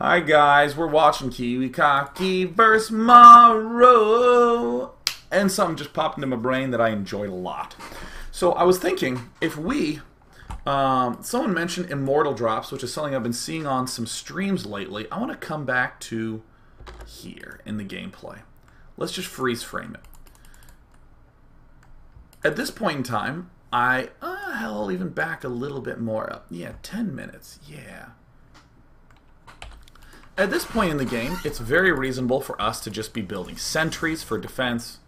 Hi guys, we're watching Kiwi vs Maro, and something just popped into my brain that I enjoyed a lot. So I was thinking, if we, someone mentioned immortal drops, which is something I've been seeing on some streams lately. I want to come back to here in the gameplay. Let's just freeze frame it. At this point in time, hell, I'll even back a little bit more up. Yeah, 10 minutes, yeah. At this point in the game, it's very reasonable for us to just be building sentries for defense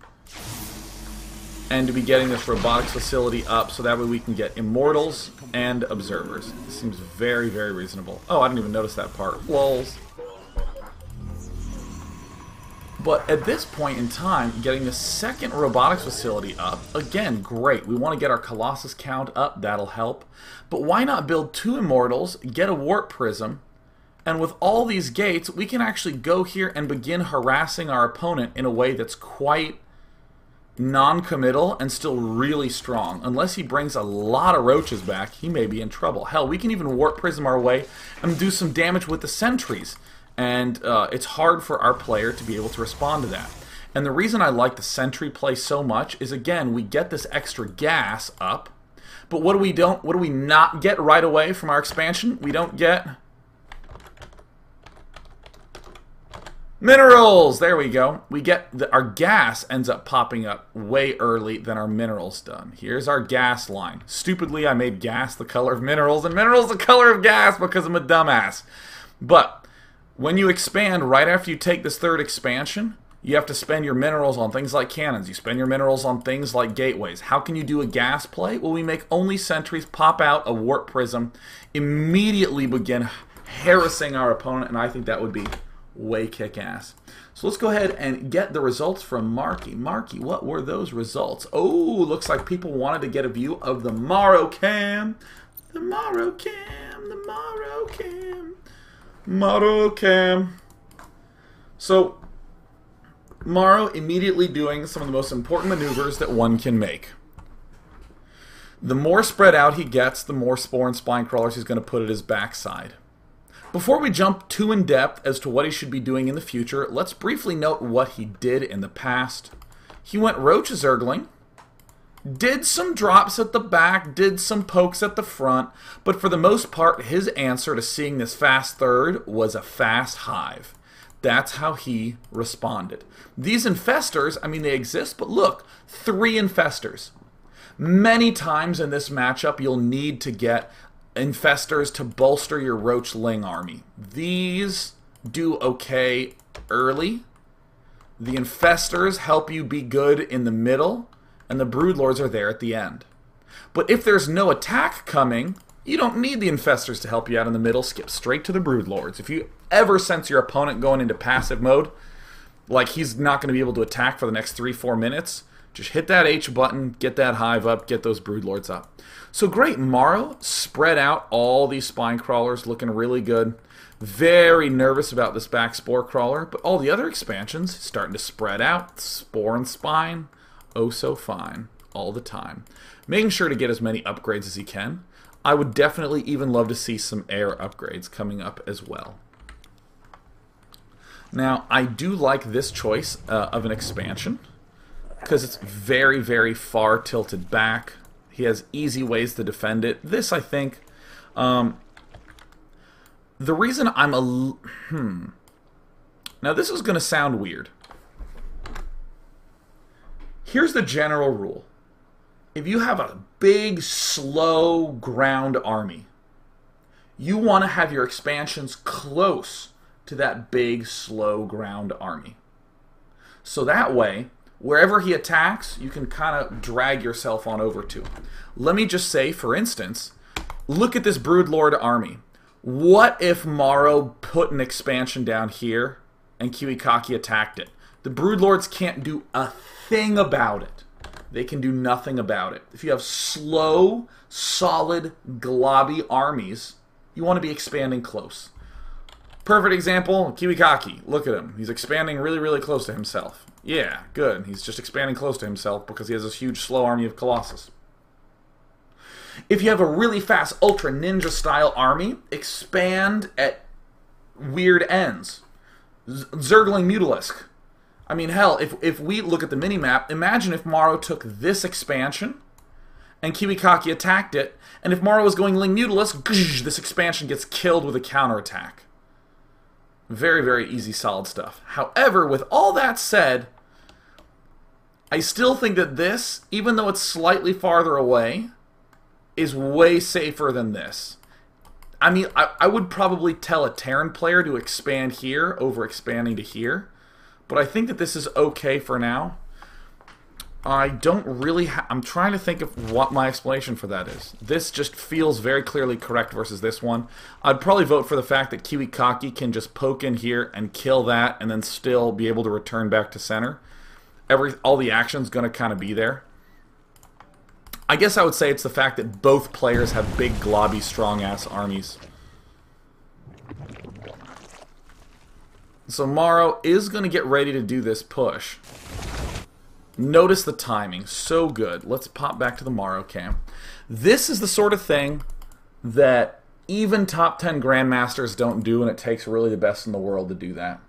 and to be getting this robotics facility up so that way we can get immortals and observers. It seems very, very reasonable. Oh, I didn't even notice that part. Lols. But at this point in time, getting the second robotics facility up, again, great. We want to get our Colossus count up, that'll help. But why not build 2 immortals, get a warp prism, and with all these gates, we can actually go here and begin harassing our opponent in a way that's quite non-committal and still really strong. Unless he brings a lot of roaches back, he may be in trouble. Hell, we can even warp prism our way and do some damage with the sentries. And it's hard for our player to be able to respond to that. And the reason I like the sentry play so much is, again, we get this extra gas up. But what do we not get right away from our expansion? We don't get minerals! There we go. We get our gas ends up popping up way early than our minerals done. Here's our gas line. Stupidly, I made gas the color of minerals and minerals the color of gas because I'm a dumbass. But when you expand right after you take this third expansion, you have to spend your minerals on things like cannons. You spend your minerals on things like gateways. How can you do a gas play? Well, we make only sentries, pop out a warp prism, immediately begin harassing our opponent, and I think that would be way kick-ass. So let's go ahead and get the results from Marky. Marky, what were those results? Oh, looks like people wanted to get a view of the Maro cam. The Maro cam, the Maro cam. Maro cam. So, Maro immediately doing some of the most important maneuvers that one can make. The more spread out he gets, the more spore and spine crawlers he's going to put at his backside. Before we jump too in depth as to what he should be doing in the future, let's briefly note what he did in the past. He went roach zergling, did some drops at the back, did some pokes at the front, but for the most part, his answer to seeing this fast third was a fast hive. That's how he responded. These infestors, I mean, they exist, but look, 3 infestors. Many times in this matchup, you'll need to get infestors to bolster your roach ling army. These do okay early. The infestors help you be good in the middle, and the broodlords are there at the end. But if there's no attack coming, you don't need the infestors to help you out in the middle. Skip straight to the broodlords. If you ever sense your opponent going into passive mode, like he's not going to be able to attack for the next 3-4 minutes, just hit that H button, get that hive up, get those broodlords up. So great, Maro spread out all these spine crawlers, looking really good. Very nervous about this back spore crawler, but all the other expansions starting to spread out. Spore and spine, oh so fine, all the time. Making sure to get as many upgrades as he can. I would definitely even love to see some air upgrades coming up as well. Now, I do like this choice of an expansion because it's very, very far tilted back. He has easy ways to defend it. This, I think, the reason I'm Now, this is going to sound weird. Here's the general rule. If you have a big, slow ground army, you want to have your expansions close to that big, slow ground army. So that way, wherever he attacks, you can kind of drag yourself on over to. Let me just say, for instance, look at this broodlord army. What if Maro put an expansion down here and Kiwi attacked it? The broodlords can't do a thing about it. They can do nothing about it. If you have slow, solid, globby armies, you want to be expanding close. Perfect example, Kiwi. Look at him. He's expanding really, really close to himself. Yeah, good. He's just expanding close to himself because he has this huge, slow army of Colossus. If you have a really fast Ultra Ninja style army, expand at weird ends. Zergling Mutalisk. I mean, hell, if we look at the mini-map, imagine if Maro took this expansion and Kiwikaki attacked it, and if Maro was going Ling Mutalisk, this expansion gets killed with a counterattack. Very, very easy, solid stuff. However, with all that said, I still think that this, even though it's slightly farther away, is way safer than this. I mean, I would probably tell a Terran player to expand here over expanding to here, but I think that this is okay for now. I don't really I'm trying to think of what my explanation for that is. This just feels very clearly correct versus this one. I'd probably vote for the fact that Kiwikaki can just poke in here and kill that and then still be able to return back to center. All the action's going to kind of be there. I guess I would say it's the fact that both players have big, globby, strong-ass armies. So Maro is going to get ready to do this push. Notice the timing. So good. Let's pop back to the Maro camp. This is the sort of thing that even top 10 Grandmasters don't do, and it takes really the best in the world to do that.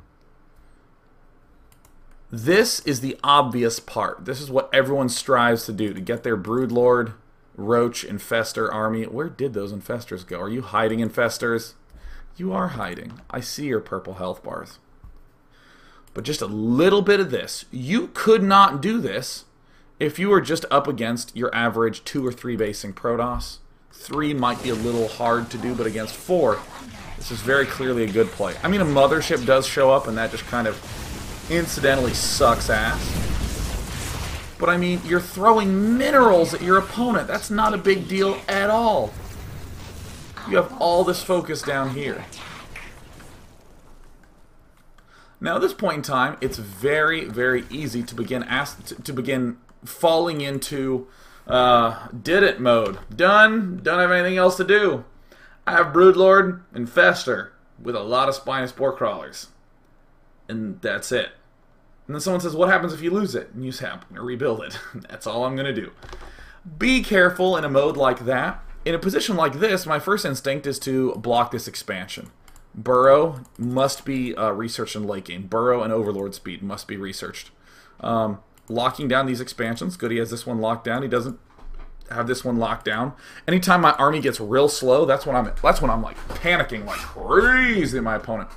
This is the obvious part. This is what everyone strives to do, to get their Broodlord, Roach, Infestor army. Where did those Infestors go? Are you hiding, Infestors? You are hiding. I see your purple health bars. But just a little bit of this. You could not do this if you were just up against your average 2 or 3 basing Protoss. 3 might be a little hard to do, but against 4, this is very clearly a good play. I mean, a Mothership does show up, and that just kind of incidentally sucks ass. But I mean, you're throwing minerals at your opponent. That's not a big deal at all. You have all this focus down here. Now, at this point in time, it's very, very easy to begin falling into did it mode. Done. Don't have anything else to do. I have Broodlord and Fester with a lot of Spinous Spore Crawlers. And that's it. And then someone says, what happens if you lose it? And you say, I'm going to rebuild it. That's all I'm going to do. Be careful in a mode like that. In a position like this, my first instinct is to block this expansion. Burrow must be researched in late game. Burrow and Overlord speed must be researched. Locking down these expansions. Good, he has this one locked down. He doesn't have this one locked down. Anytime my army gets real slow, that's when I'm like panicking like crazy. My opponent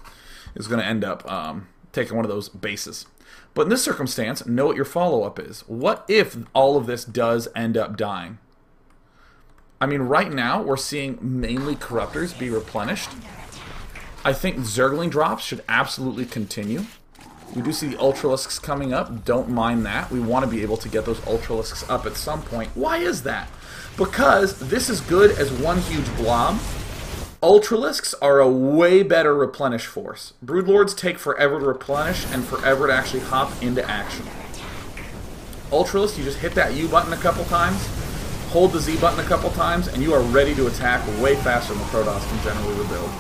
is going to end up taking one of those bases. But in this circumstance, know what your follow-up is. What if all of this does end up dying? I mean, right now, we're seeing mainly Corruptors be replenished. I think Zergling drops should absolutely continue. We do see the Ultralisks coming up. Don't mind that. We want to be able to get those Ultralisks up at some point. Why is that? Because this is good as one huge blob. Ultralisks are a way better replenish force. Broodlords take forever to replenish and forever to actually hop into action. Ultralisk, you just hit that U button a couple times, hold the Z button a couple times, and you are ready to attack way faster than the Protoss can generally rebuild.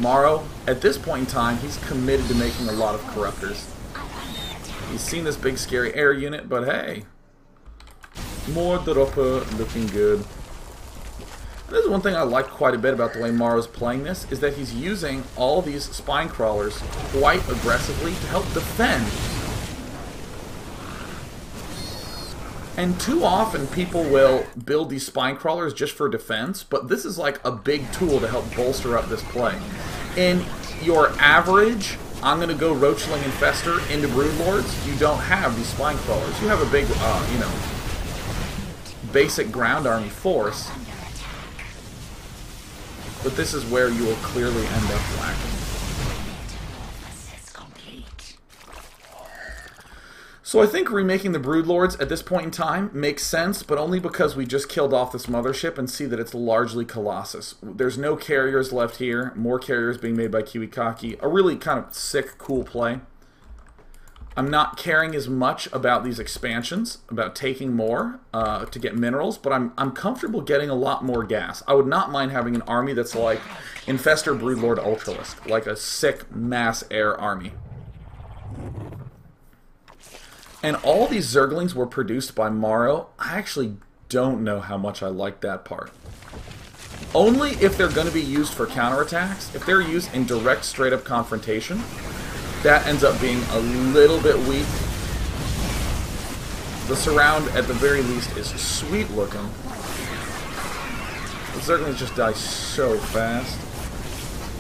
Maro, at this point in time, he's committed to making a lot of Corruptors. He's seen this big scary air unit, but hey, more Dropper looking good. And this is one thing I like quite a bit about the way Maro's playing this, is that he's using all these spine crawlers quite aggressively to help defend. And too often people will build these spine crawlers just for defense, but this is like a big tool to help bolster up this play. In your average, I'm going to go Roachling Infestor into Broodlords, you don't have these spine crawlers. You have a big, basic ground army force, but this is where you will clearly end up lacking. So I think remaking the Broodlords at this point in time makes sense, but only because we just killed off this mothership and see that it's largely Colossus. There's no carriers left here, more carriers being made by Kiwikaki. A really kind of sick, cool play. I'm not caring as much about these expansions, about taking more to get minerals, but I'm comfortable getting a lot more gas. I would not mind having an army that's like Infestor Broodlord Ultralisk, like a sick mass air army. And all these Zerglings were produced by Maro. I actually don't know how much I like that part. Only if they're going to be used for counterattacks. If they're used in direct, straight-up confrontation, that ends up being a little bit weak. The surround, at the very least, is sweet-looking. The Zerglings just die so fast.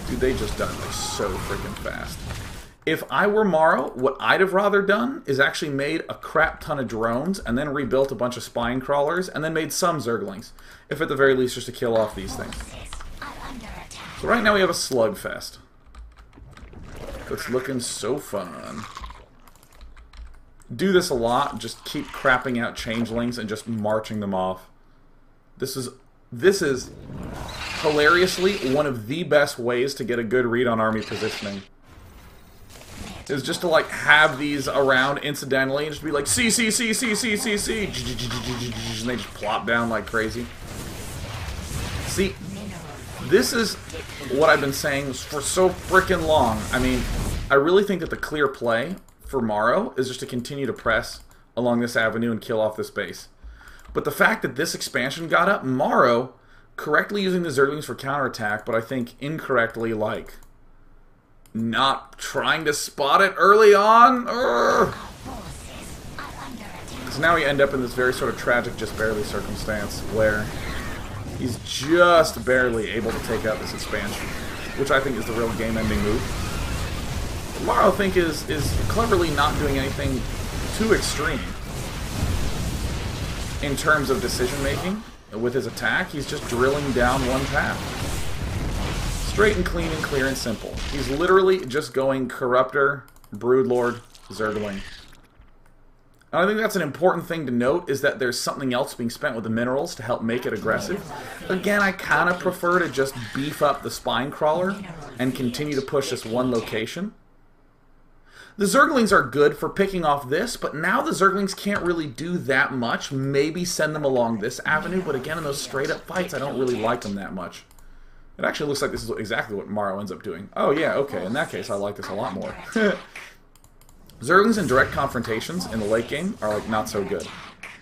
Dude, they just die like so freaking fast. If I were Maro, what I'd have rather done is actually made a crap ton of drones and then rebuilt a bunch of spine crawlers and then made some Zerglings. If at the very least just to kill off these things. So right now we have a slugfest. It's looking so fun. Do this a lot, just keep crapping out changelings and just marching them off. This is hilariously one of the best ways to get a good read on army positioning. Is just to like have these around incidentally and just be like C, and they just plop down like crazy. See, this is what I've been saying for so freaking long. I mean, I really think that the clear play for Maro is just to continue to press along this avenue and kill off this base. But the fact that this expansion got up, Maro correctly using the Zerglings for counterattack, but I think incorrectly, like, not trying to spot it early on. So now we end up in this very sort of tragic, just barely circumstance where he's just barely able to take out this expansion, which I think is the real game-ending move. Maro, I think, is cleverly not doing anything too extreme in terms of decision-making. With his attack, he's just drilling down one path. Straight and clean and clear and simple. He's literally just going Corruptor, Broodlord, Zergling. And I think that's an important thing to note, is that there's something else being spent with the minerals to help make it aggressive. Again, I kind of prefer to just beef up the Spine Crawler and continue to push this one location. The Zerglings are good for picking off this, but now the Zerglings can't really do that much. Maybe send them along this avenue, but again, in those straight-up fights, I don't really like them that much. It actually looks like this is exactly what Maro ends up doing. Oh yeah, okay, in that case, I like this a lot more. Zerglings in direct confrontations in the late game are, like, not so good.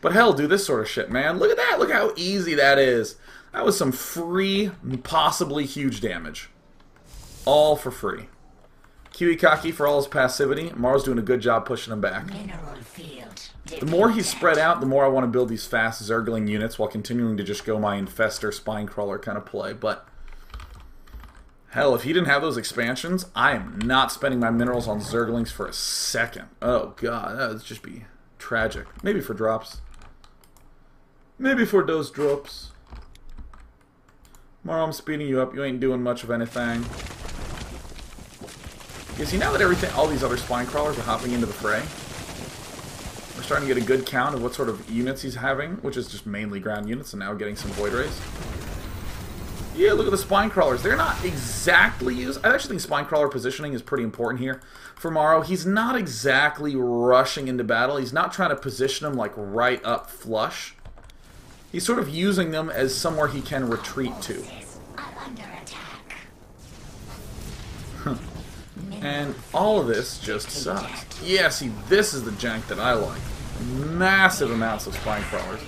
But hell, do this sort of shit, man. Look at that! Look how easy that is! That was some free, possibly huge damage. All for free. Kiwikaki for all his passivity. Maro's doing a good job pushing him back. The more he's spread out, the more I want to build these fast Zergling units while continuing to just go my Infester, Spinecrawler kind of play. But hell, if he didn't have those expansions, I am not spending my minerals on Zerglings for a second. Oh god, that would just be tragic. Maybe for drops. Maybe for those drops. Maro, I'm speeding you up. You ain't doing much of anything. You see, now that all these other spine crawlers are hopping into the fray, we're starting to get a good count of what sort of units he's having, which is just mainly ground units, and now getting some Void Rays. Yeah, look at the spine crawlers. They're not exactly used. I actually think spine crawler positioning is pretty important here for Maro. He's not exactly rushing into battle. He's not trying to position them like right up flush. He's sort of using them as somewhere he can retreat to. And all of this just sucks. Yeah, see, this is the jank that I like. Massive amounts of spine crawlers.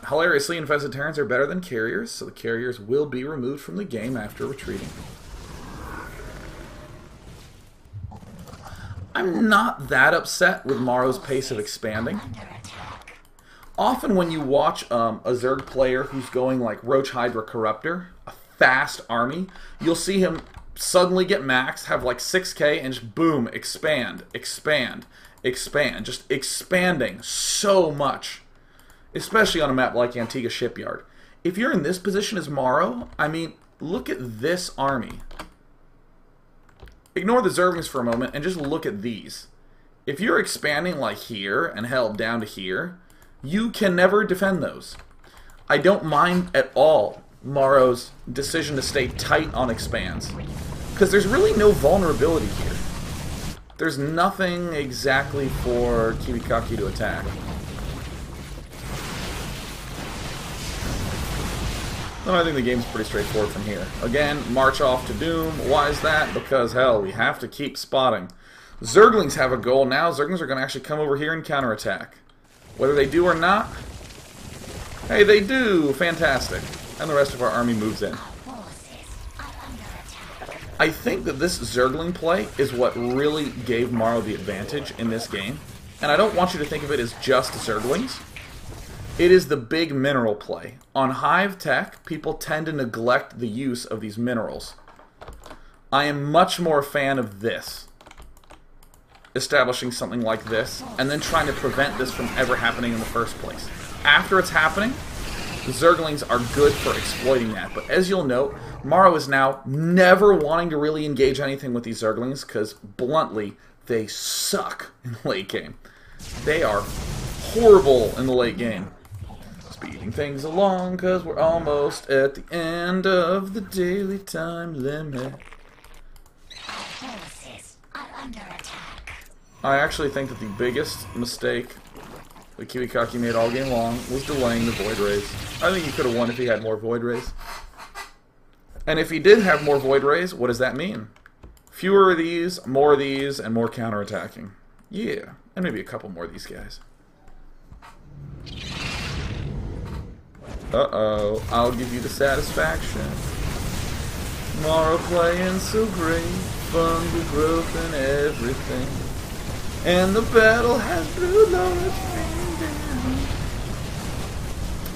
Hilariously, infested Terrans are better than carriers, so the carriers will be removed from the game after retreating. I'm not that upset with Maro's pace of expanding. Often when you watch a Zerg player who's going like Roach Hydra Corruptor, a fast army, you'll see him suddenly get maxed, have like 6k, and just boom, expand, expand, expand. Just expanding so much. Especially on a map like Antigua Shipyard. If you're in this position as Maro, I mean, look at this army. Ignore the Zerglings for a moment and just look at these. If you're expanding like here and held down to here, you can never defend those. I don't mind at all Maro's decision to stay tight on expands, because there's really no vulnerability here. There's nothing exactly for Kiwikaki to attack. No, I think the game's pretty straightforward from here. Again, march off to doom. Why is that? Because, hell, we have to keep spotting. Zerglings have a goal now. Zerglings are going to actually come over here and counterattack. Whether they do or not, hey, they do! Fantastic. and the rest of our army moves in. I think that this Zergling play is what really gave Maro the advantage in this game. And I don't want you to think of it as just Zerglings. It is the big mineral play. On Hive Tech, people tend to neglect the use of these minerals. I am much more a fan of this. Establishing something like this, and then trying to prevent this from ever happening in the first place. After it's happening, the Zerglings are good for exploiting that. But as you'll note, Maro is now never wanting to really engage anything with these Zerglings, because, bluntly, they suck in the late game. They are horrible in the late game. Speeding things along, because we're almost at the end of the daily time limit. I actually think that the biggest mistake that Kiwikaki made all game long was delaying the Void Rays. I think he could have won if he had more Void Rays. And if he did have more Void Rays, what does that mean? Fewer of these, and more counterattacking. Yeah, and maybe a couple more of these guys. Uh-oh, I'll give you the satisfaction. Maro playing so great, fungal growth and everything. And the battle has blue lords raining down.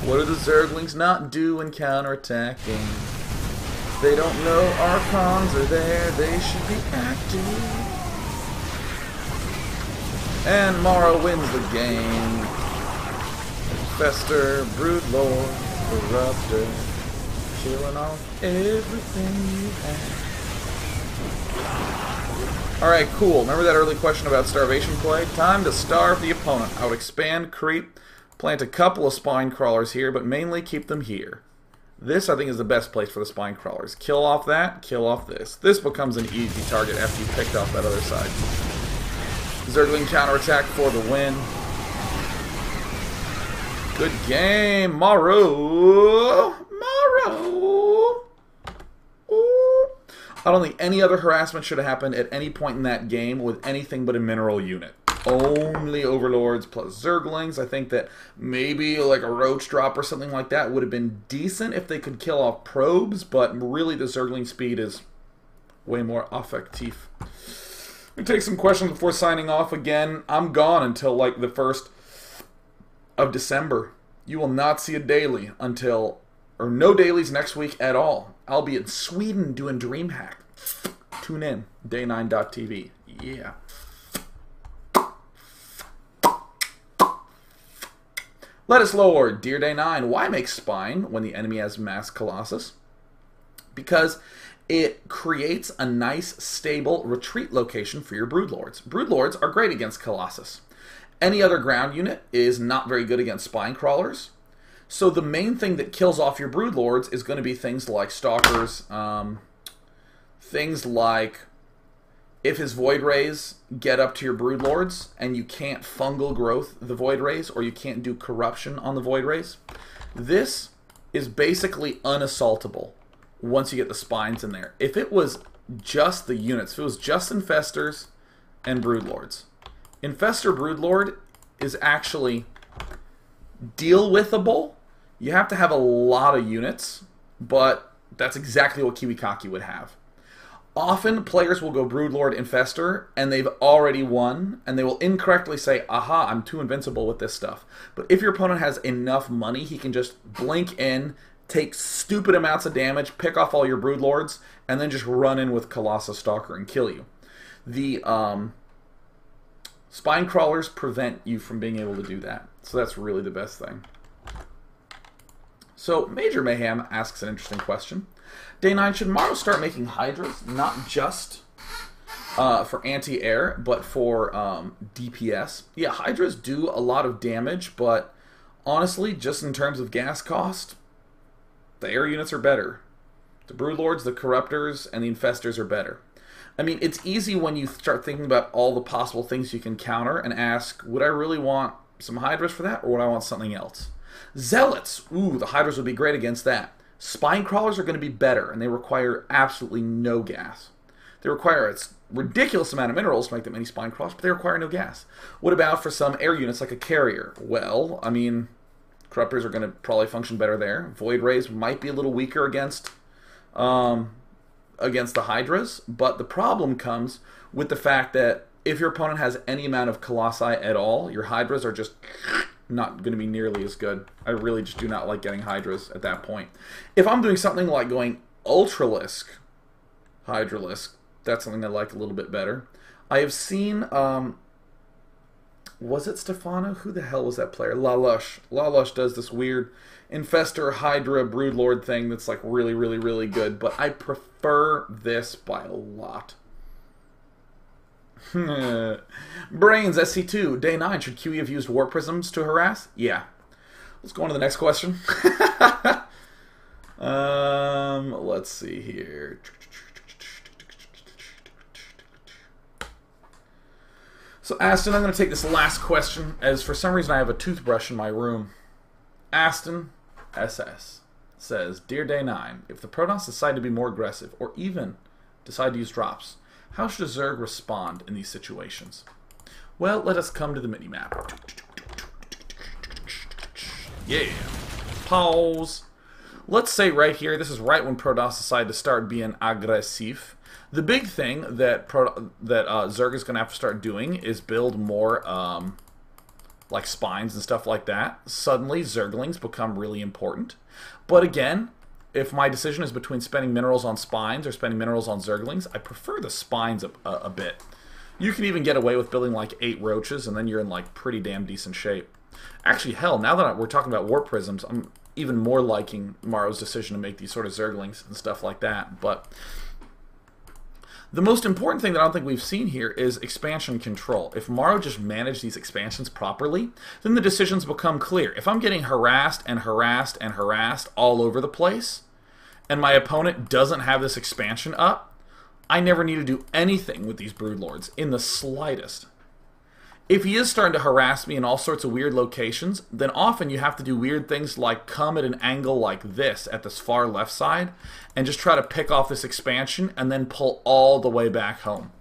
What do the Zerglings not do in counterattacking? They don't know Archons are there, they should be active. And Maro wins the game. Fester, Broodlord, Corruptor, killing off everything you have. Alright, cool. Remember that early question about starvation play? Time to starve the opponent. I would expand, creep, plant a couple of spine crawlers here, but mainly keep them here. This, I think, is the best place for the spine crawlers. Kill off that, kill off this. This becomes an easy target after you picked off that other side. Zergling counterattack for the win. Good game, Maro! Maro! Ooh. I don't think any other harassment should have happened at any point in that game with anything but a mineral unit. Only Overlords plus Zerglings. I think that maybe like a Roach Drop or something like that would have been decent if they could kill off probes, but really the Zergling speed is way more effective. I'm going to take some questions before signing off again. I'm gone until like the 1st of December. You will not see a daily until, or no dailies next week at all. I'll be in Sweden doing DreamHack. Tune in, day9.tv. Yeah. Let us Lord, Dear Day 9, why make Spine when the enemy has Mass Colossus? Because it creates a nice, stable retreat location for your Broodlords. Broodlords are great against Colossus. Any other ground unit is not very good against Spine Crawlers. So the main thing that kills off your Broodlords is going to be things like Stalkers, things like if his Void Rays get up to your Broodlords and you can't fungal growth the Void Rays or you can't do corruption on the Void Rays. This is basically unassaultable once you get the Spines in there. If it was just the units, if it was just Infestors and Broodlords, Infestor Broodlord is actually deal-withable. You have to have a lot of units, but that's exactly what Kiwikaki would have. Often, players will go Broodlord Infestor, and they've already won, and they will incorrectly say, aha, I'm too invincible with this stuff. But if your opponent has enough money, he can just blink in, take stupid amounts of damage, pick off all your Broodlords, and then just run in with Colossus Stalker and kill you. The Spine Crawlers prevent you from being able to do that. So that's really the best thing. So, Major Mayhem asks an interesting question. Day 9, should Maro start making Hydras, not just for anti-air, but for DPS? Yeah, Hydras do a lot of damage, but honestly, just in terms of gas cost, the air units are better. The Broodlords, the Corruptors, and the Infestors are better. I mean, it's easy when you start thinking about all the possible things you can counter and ask, would I really want some Hydras for that, or would I want something else? Zealots! Ooh, the Hydras would be great against that. Spine Crawlers are going to be better, and they require absolutely no gas. They require a ridiculous amount of minerals to make them many Spine Crawlers, but they require no gas. What about for some air units like a Carrier? Well, I mean, Corruptors are going to probably function better there. Void Rays might be a little weaker against the Hydras, but the problem comes with the fact that if your opponent has any amount of Colossi at all, your Hydras are just not going to be nearly as good. I really just do not like getting Hydras at that point. If I'm doing something like going Ultralisk, Hydralisk, that's something I like a little bit better. I have seen, was it Stefano? Who the hell was that player? Lalush. Lalush does this weird Infestor, Hydra, Broodlord thing that's like really, really, really good, but I prefer this by a lot. Brains, SC2, day 9. Should QE have used Warp Prisms to harass? Yeah. Let's go on to the next question. Let's see here. So, Aston, I'm going to take this last question, as for some reason I have a toothbrush in my room. Aston SS says, Dear Day 9, if the Protoss decide to be more aggressive, or even decide to use drops, how should a Zerg respond in these situations? Well, let us come to the minimap. Yeah. Pause. Let's say right here, this is right when Protoss decide to start being aggressive. The big thing that Zerg is going to have to start doing is build more like spines and stuff like that. Suddenly, Zerglings become really important. But again, if my decision is between spending minerals on spines or spending minerals on Zerglings, I prefer the spines a bit. You can even get away with building like 8 roaches, and then you're in like pretty damn decent shape. Actually, hell, now that we're talking about Warp Prisms, I'm even more liking Maro's decision to make these sort of Zerglings and stuff like that. But the most important thing that I don't think we've seen here is expansion control. If Maro just managed these expansions properly, then the decisions become clear. If I'm getting harassed and harassed and harassed all over the place, and my opponent doesn't have this expansion up, I never need to do anything with these Broodlords in the slightest. If he is starting to harass me in all sorts of weird locations, then often you have to do weird things like come at an angle like this at this far left side and just try to pick off this expansion and then pull all the way back home.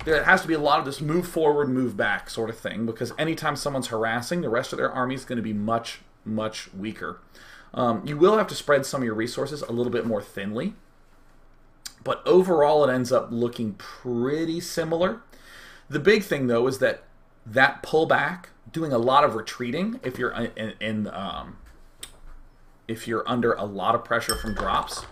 There has to be a lot of this move forward, move back sort of thing, because anytime someone's harassing, the rest of their army is going to be much, much weaker. You will have to spread some of your resources a little bit more thinly, but overall it ends up looking pretty similar. The big thing, though, is that pullback, doing a lot of retreating, if you're if you're under a lot of pressure from drops,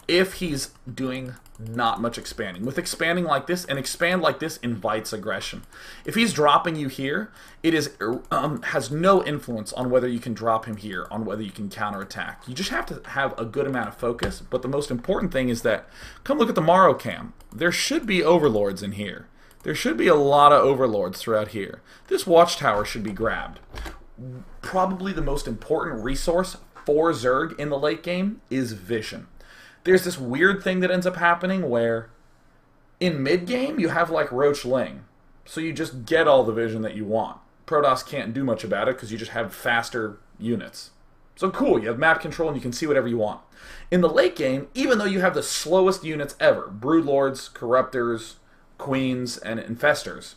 if he's doing not much expanding. With expanding like this, and expand like this invites aggression. If he's dropping you here, it is has no influence on whether you can drop him here, on whether you can counterattack. You just have to have a good amount of focus, but the most important thing is that, come look at the Maro cam. There should be overlords in here. There should be a lot of overlords throughout here. This watchtower should be grabbed. Probably the most important resource for Zerg in the late game is vision. There's this weird thing that ends up happening where in mid-game you have like Roach Ling. So you just get all the vision that you want. Protoss can't do much about it because you just have faster units. So cool, you have map control and you can see whatever you want. In the late game, even though you have the slowest units ever, Broodlords, Corruptors, Queens, and Infestors,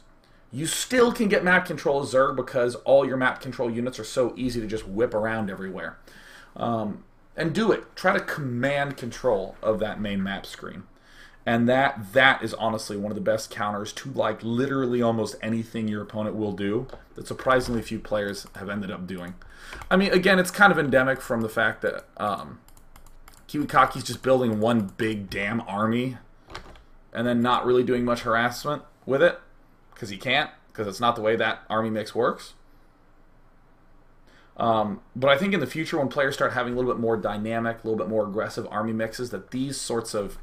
you still can get map control as Zerg because all your map control units are so easy to just whip around everywhere. And do it. Try to command control of that main map screen. And that is honestly one of the best counters to like literally almost anything your opponent will do that surprisingly few players have ended up doing. I mean, again, it's kind of endemic from the fact that Kiwikaki's just building one big damn army and then not really doing much harassment with it, because he can't, because it's not the way that army mix works. But I think in the future, when players start having a little bit more dynamic, a little bit more aggressive army mixes, that these sorts of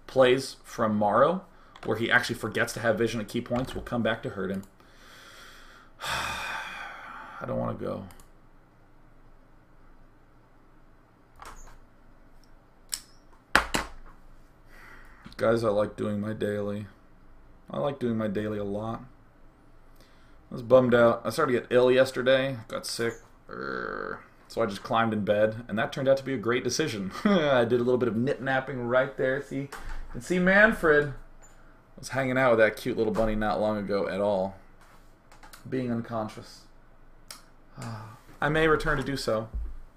plays from Maro, where he actually forgets to have vision at key points, will come back to hurt him. I don't want to go. Guys, I like doing my daily. I like doing my daily a lot. I was bummed out. I started to get ill yesterday. Got sick. So I just climbed in bed, and that turned out to be a great decision. I did a little bit of nip-napping right there. See, you can see Manfred. I was hanging out with that cute little bunny not long ago at all. Being unconscious. I may return to do so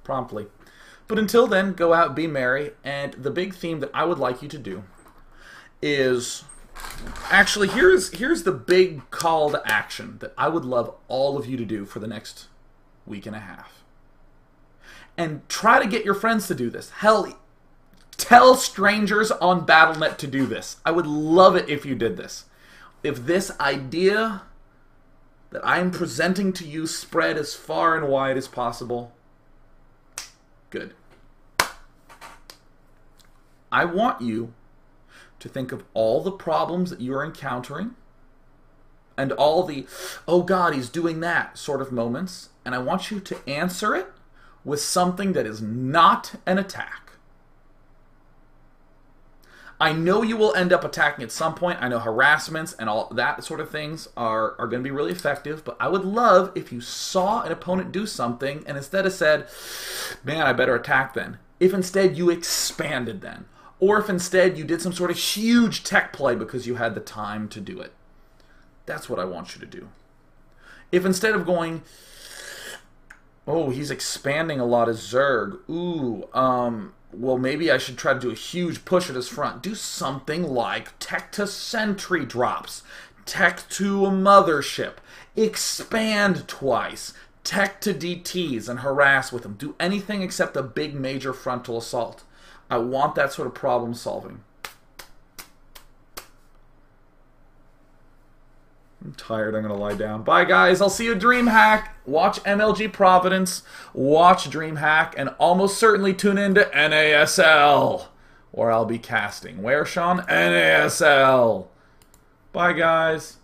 promptly. But until then, go out, be merry, and the big theme that I would like you to do is... Actually, here's the big call to action that I would love all of you to do for the next week and a half. And try to get your friends to do this. Hell, tell strangers on Battle.net to do this. I would love it if you did this. If this idea that I'm presenting to you spread as far and wide as possible, good. I want you to think of all the problems that you're encountering and all the, oh God, he's doing that sort of moments. And I want you to answer it with something that is not an attack. I know you will end up attacking at some point. I know harassments and all that sort of things are going to be really effective. But I would love if you saw an opponent do something and instead of said, man, I better attack then. If instead you expanded then. Or if instead you did some sort of huge tech play because you had the time to do it. That's what I want you to do. If instead of going, oh, he's expanding a lot of Zerg. Ooh, well, maybe I should try to do a huge push at his front. Do something like tech to sentry drops. Tech to a mothership. Expand twice. Tech to DTs and harass with them. Do anything except a big major frontal assault. I want that sort of problem solving. I'm tired. I'm going to lie down. Bye, guys. I'll see you at DreamHack. Watch MLG Providence. Watch DreamHack. And almost certainly tune in to NASL, where I'll be casting. Where, Sean? NASL. Bye, guys.